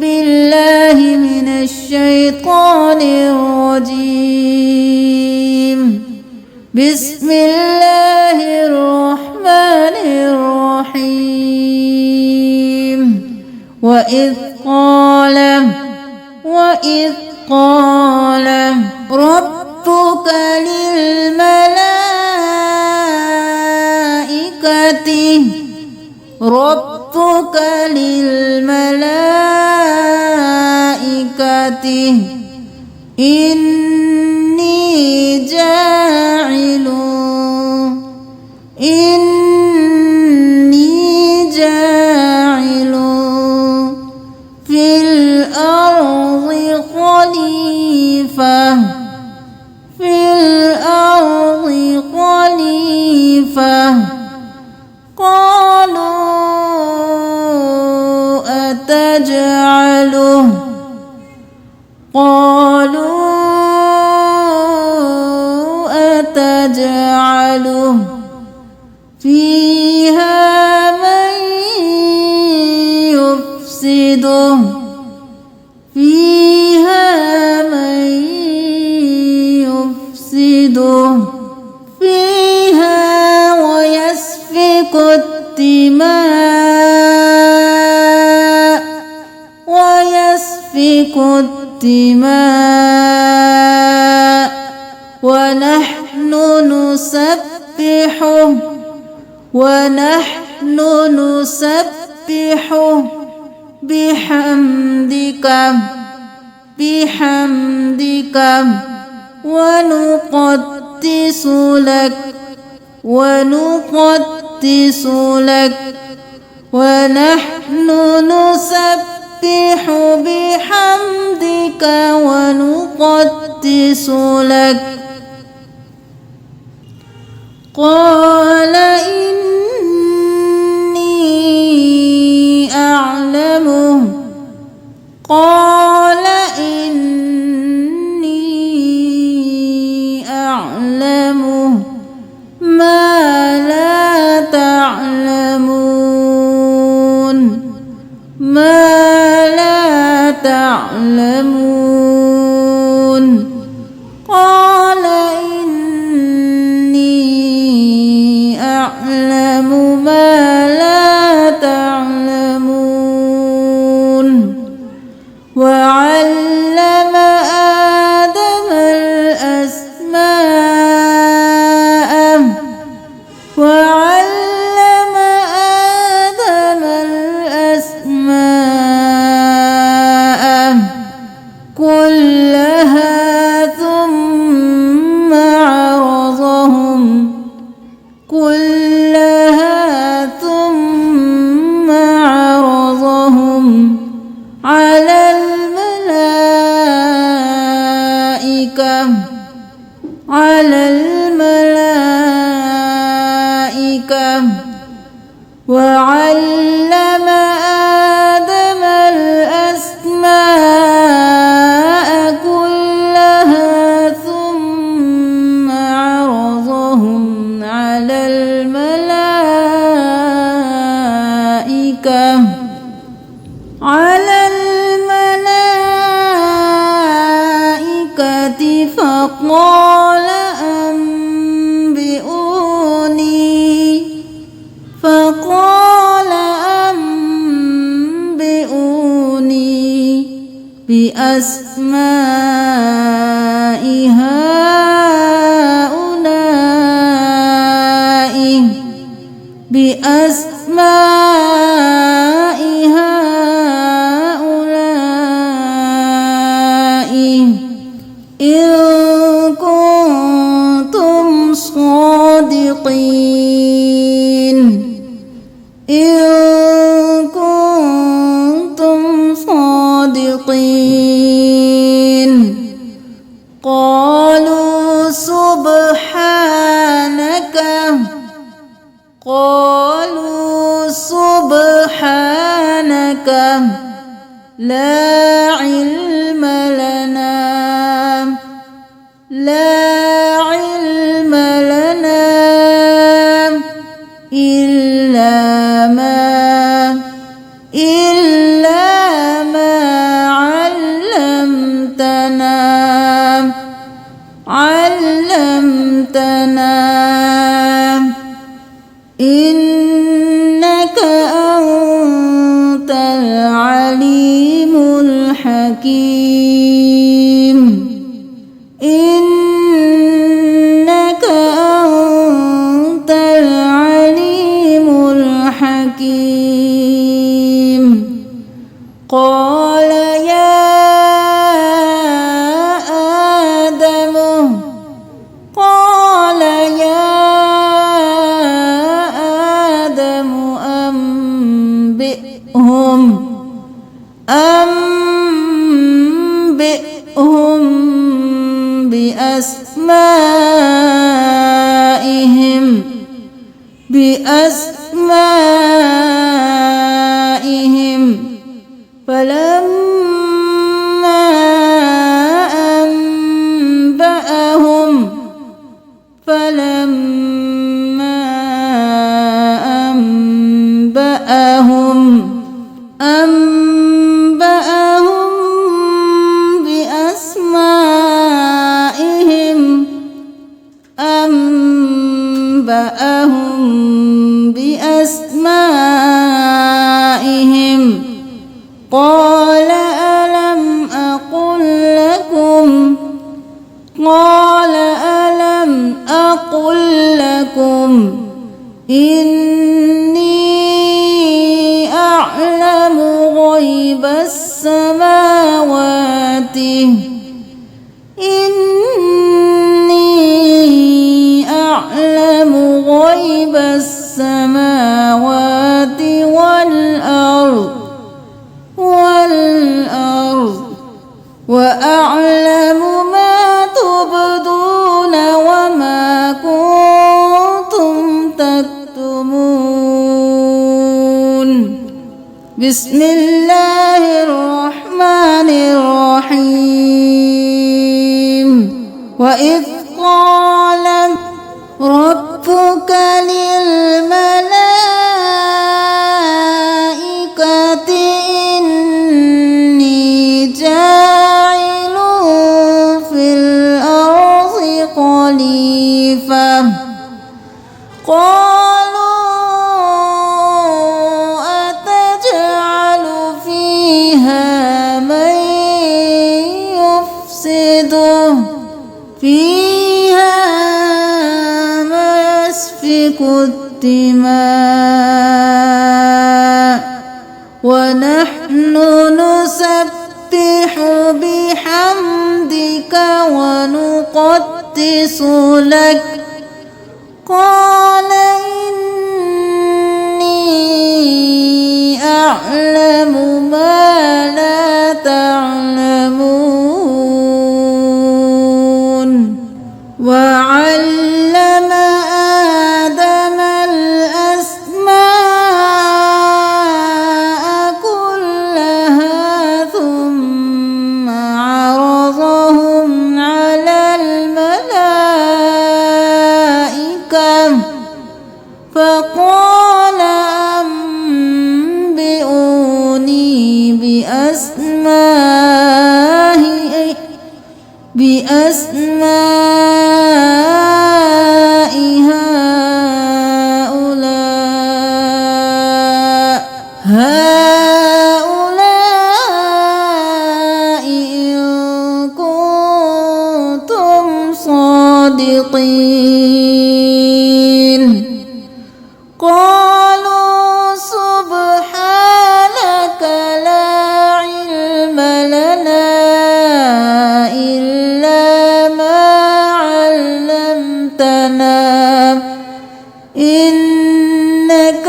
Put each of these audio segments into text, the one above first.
بالله من الشيطان الرجيم. بسم الله الرحمن الرحيم. وإذ قال ربك للملائكة إني جاعل في الأرض خليفة قالوا أتجعله فيها من يفسد فيها ويسفك الدماء ونحن نسبح بحمدك ونقدس لك ونحن نسبح بحمدك ونقدس لك. قال إني أعلم ما لا تعلمون. قال إني أعلم ما لا تعلمون. وعلم آدم الأسماء كلها ثم عرضهم على الملائكة وعلم آدم الأسماء كلها ثم عرضهم على الملائكة فقال أنبئوني بأسماء هؤلاء إن كنتم صادقين. قالوا سبحانك لا علم لنا إلا ما الحكيم إنك أنت العليم الحكيم قال يا آدم أنبئهم بأسمائهم فلما أنبأهم بأسمائهم قال ألم أقل لكم إني أعلم غيب السماوات والأرض وأعلم ما تبدون وما كنتم تكتمون بسم الله الرحمن الرحيم وإذ قال ربك للملائكة إني جاعل في الأرض خليفة قالوا أتجعل فيها من يفسد فيها ويسفك الدماء ونحن نسبح بحمدك ونقدس لك قال إني أعلم ما لا تعلمون وعلم آدم الأسماء كلها ثم عرضهم على الملائكة فقال أنبئوني بأسماء هؤلاء إن كنتم صادقين قالوا سبحانك لا علم لنا إلا ما علمتنا إنك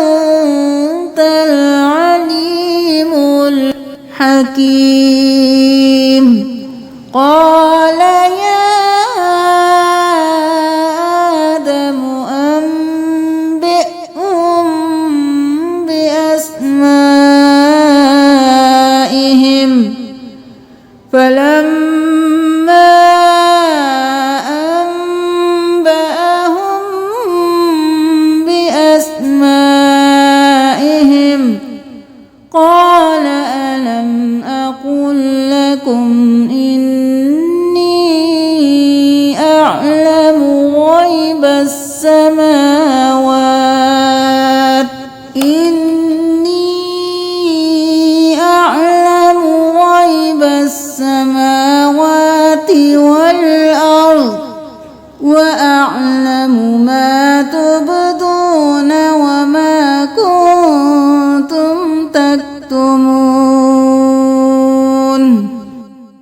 أنت العليم الحكيم قال يا آدم أنبئهم بأسمائهم فلما أنبأهم بأسمائهم قال ألم أقل لكم إني أعلم غيب السماوات